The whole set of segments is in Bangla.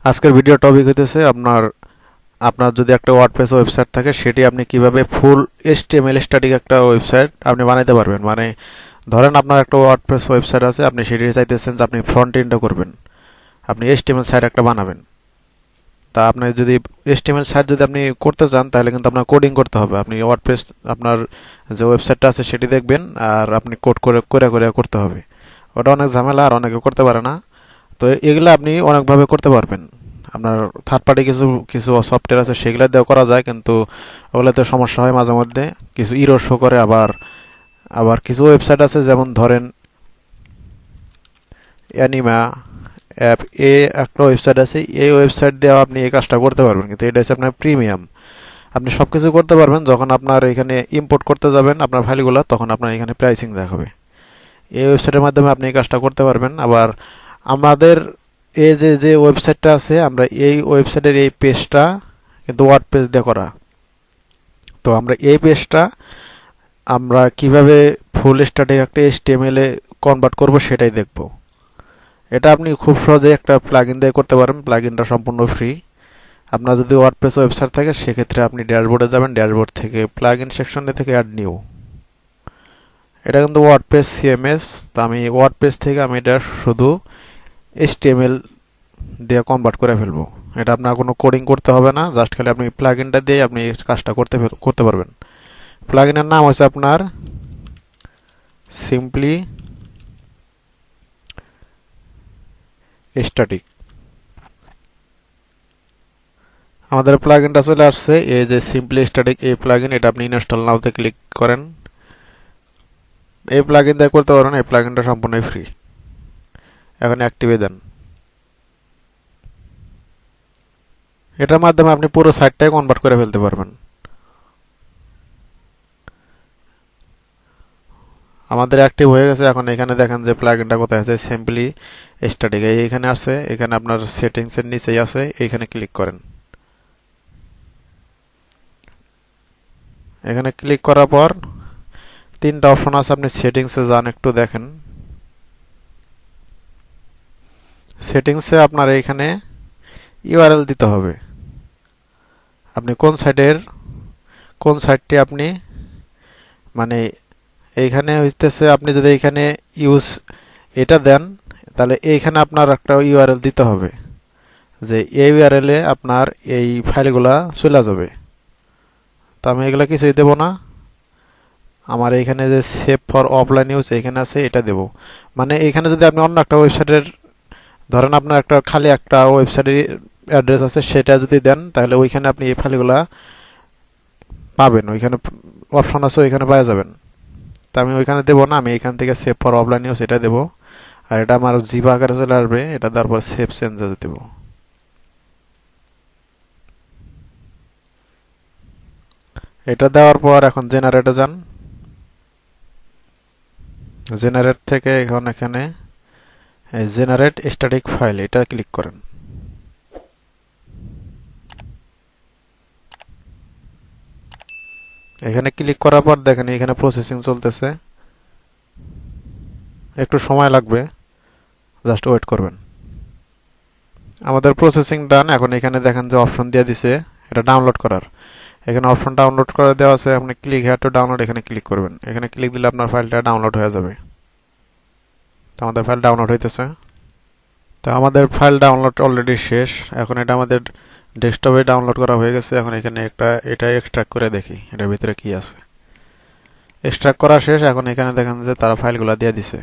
আজকের ভিডিও টপিক হইতেছে আপনার যদি একটা ওয়ার্ডপ্রেস ওয়েবসাইট থাকে সেটি আপনি কিভাবে ফুল এইচটিএমএল স্ট্যাটিক একটা ওয়েবসাইট আপনি বানাইতে পারবেন। মানে ধরেন আপনার একটা ওয়ার্ডপ্রেস ওয়েবসাইট আছে, আপনি সেটি চাইতেছেন যে আপনি ফ্রন্ট এন্ডটা করবেন, আপনি এইচটিএমএল সাইট একটা বানাবেন। তা আপনি যদি এইচটিএমএল সাইট যদি আপনি করতে চান তাহলে কিন্তু আপনার কোডিং করতে হবে। আপনি ওয়ার্ডপ্রেস আপনার যে ওয়েবসাইটটা আছে সেটি দেখবেন আর আপনি কোড করে করে করে করতে হবে। ওটা অনেক ঝামেলা আর অনেকে করতে পারে না। তো এগুলো আপনি অনেকভাবে করতে পারবেন। আপনার থার্ড পার্টি কিছু কিছু সফটওয়্যার আছে সেগুলো দিয়েও করা যায়, কিন্তু ওগুলোতে সমস্যা হয় মাঝে মধ্যে, কিছু ইরর শো করে। আবার আবার কিছু ওয়েবসাইট আছে, যেমন ধরেন অ্যানিমা অ্যাপ, একটা ওয়েবসাইট আছে, এই ওয়েবসাইট দিয়েও আপনি এই কাজটা করতে পারবেন, কিন্তু এটা হচ্ছে আপনার প্রিমিয়াম। আপনি সব কিছু করতে পারবেন, যখন আপনার এখানে ইম্পোর্ট করতে যাবেন আপনার ফাইলগুলো, তখন আপনার এখানে প্রাইসিং দেখাবে। এই ওয়েবসাইটের মাধ্যমে আপনি এই কাজটা করতে পারবেন। আবার আমাদের এই যে যে ওয়েবসাইটটা আছে, আমরা এই ওয়েবসাইটের এই পেজটা কিন্তু ওয়ার্ডপ্রেস দিয়ে করা। তো আমরা এই পেজটা আমরা কিভাবে ফুল স্ট্যাটিক একটা এইচটিএমএল এ কনভার্ট করব সেটাই দেখব। এটা আপনি খুব সহজে একটা প্লাগইন দিয়ে করতে পারেন। প্লাগইনটা সম্পূর্ণ ফ্রি। আপনার যদি ওয়ার্ডপ্রেস ওয়েবসাইট থাকে সেক্ষেত্রে আপনি ড্যাশবোর্ডে যাবেন, ড্যাশবোর্ড থেকে প্লাগইন সেকশনে থেকে অ্যাড নিউ। এটা কিন্তু ওয়ার্ডপ্রেস সিএমএস। তো আমি ওয়ার্ডপ্রেস থেকে আমি এটা শুধু এইচটিএমএল দিয়ে কনভার্ট করে ফেলবো। এটা আপনার কোনো কোডিং করতে হবে না, জাস্ট খালি আপনি প্লাগইনটা দিয়ে আপনি কাজটা করতে পারবেন। প্লাগইনের নাম হচ্ছে আপনার সিম্পলি স্ট্যাটিক। আমাদের প্লাগইনটা চলে আসছে, এই যে সিম্পলি স্ট্যাটিক এই প্লাগইন, এটা আপনি ইনস্টল নাওতে ক্লিক করেন। এই প্লাগইন দিয়ে করতে পারেন। এই প্লাগইনটা সম্পূর্ণ ফ্রি। এখন অ্যাক্টিভে দেন। এটার মাধ্যমে আপনি পুরো সাইটটাই কনভার্ট করে ফেলতে পারবেন। আমাদের অ্যাক্টিভ হয়ে গেছে। এখন এখানে দেখেন যে প্লাগইনটা কোথায় আছে, সিম্পলি স্ট্যাটিক এইখানে আছে। এখানে আপনার সেটিংস এর নিচেই আছে, এইখানে ক্লিক করেন। এখানে ক্লিক করার পর তিনটা অপশন আছে, আপনি সেটিংসে যান, একটু দেখেন। সেটিংসে আপনার এইখানে ইউআরএল দিতে হবে। আপনি কোন সাইটটি আপনি, মানে এইখানে হইতেছে, আপনি যদি এইখানে ইউজ এটা দেন তাহলে এইখানে আপনার একটা ইউআরএল দিতে হবে, যে এই ইউআরএল এ আপনার এই ফাইলগুলা চলে যাবে। তো আমি এগুলা কিছুই দেব না। আমার এইখানে যে সেভ ফর অফলাইন ইউজ এইখানে আছে, এটা দেব। মানে এইখানে যদি আপনি অন্য একটা ওয়েবসাইটের, ধরেন আপনার একটা খালি একটা ওয়েবসাইটের অ্যাড্রেস আছে, সেটা যদি দেন তাহলে ওইখানে আপনি এই ফাইলগুলা পাবেন। ওইখানে অপশন আছে, ওইখানে পাওয়া যাবেন। তা আমি ওইখানে দেবো না, আমি এখান থেকে সেভ ফর অফলাইন ইউজ এটা দেবো। আর এটা আমার জিপ আকারে চলে আসবে, এটা দেওয়ার পর সেভ চেঞ্জেস দেবো। এটা দেওয়ার পর এখন জেনারেটে যান। জেনারেট থেকে এখন এখানে জেনারেট স্ট্যাটিক ফাইল এটা ক্লিক করেন। এখানে ক্লিক করার পর দেখেন এখানে প্রসেসিং চলতেছে, একটু সময় লাগবে, জাস্ট ওয়েট করবেন। আমাদের প্রসেসিং ডান। এখন এখানে দেখেন যে অপশন দিয়ে দিছে এটা ডাউনলোড করার। এখানে অপশন ডাউনলোড করে দেওয়া আছে, আপনি ক্লিক হেয়ার টু ডাউনলোড এখানে ক্লিক করবেন। এখানে ক্লিক দিলে আপনার ফাইলটা ডাউনলোড হয়ে যাবে। তো আমাদের ফাইল ডাউনলোড হইতেছে। তো আমাদের ফাইল ডাউনলোড অলরেডি শেষ। এখন এটা আমাদের ডেস্কটপে ডাউনলোড করা হয়ে গেছে। এখন এখানে এটা এক্সট্রাক্ট করে দেখি এটার ভিতরে কি আছে। এক্সট্রাক্ট করা শেষ। এখন এখানে দেখেন যে তারা ফাইলগুলো দিয়ে দিছে।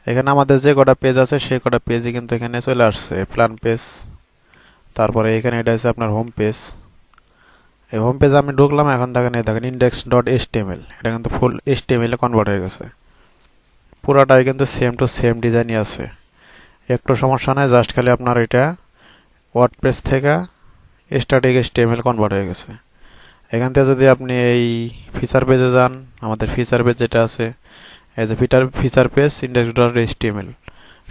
এখানে আমাদের যে কটা পেজ আছে সেই কটা পেজই কিন্তু এখানে চলে আসছে। প্ল্যান পেজ, তারপরে এখানে এটা আছে আপনার হোম পেজ। এই হোম পেজে আমি ঢুকলাম। এখন দেখেন ইন্ডেক্স ডট এইচটিএমএল, এটা কিন্তু ফুল এইচটিএমএল এ কনভার্ট হয়ে গেছে। পুরাটাই কিন্তু সেম টু সেম ডিজাইনই আছে, একটু সমস্যা নাই। জাস্ট খালি আপনার এটা ওয়ার্ডপ্রেস থেকে স্ট্যাটিক এইচটিএমএল কনভার্ট হয়ে গেছে। এখান থেকে যদি আপনি এই ফিচার পেজে যান, আমাদের ফিচার পেজ যেটা আছে, এই যে feature page index dot HTML,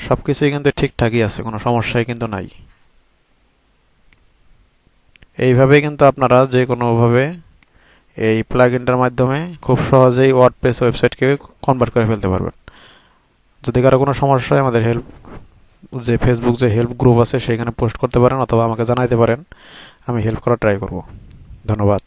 সব কিছুই কিন্তু ঠিকঠাকই আছে, কোনো সমস্যাই কিন্তু নাই। এইভাবে কিন্তু আপনারা যে কোনোভাবে এই প্লাগইনটার মাধ্যমে খুব সহজেই ওয়ার্ডপ্রেস ওয়েবসাইটকে কনভার্ট করে ফেলতে পারবেন। যদি কারো কোনো সমস্যা হয় আমাদের হেল্প যে ফেসবুক যে হেল্প গ্রুপ আছে সেখানে পোস্ট করতে পারেন অথবা আমাকে জানাইতে পারেন, আমি হেল্প করার ট্রাই করব। ধন্যবাদ।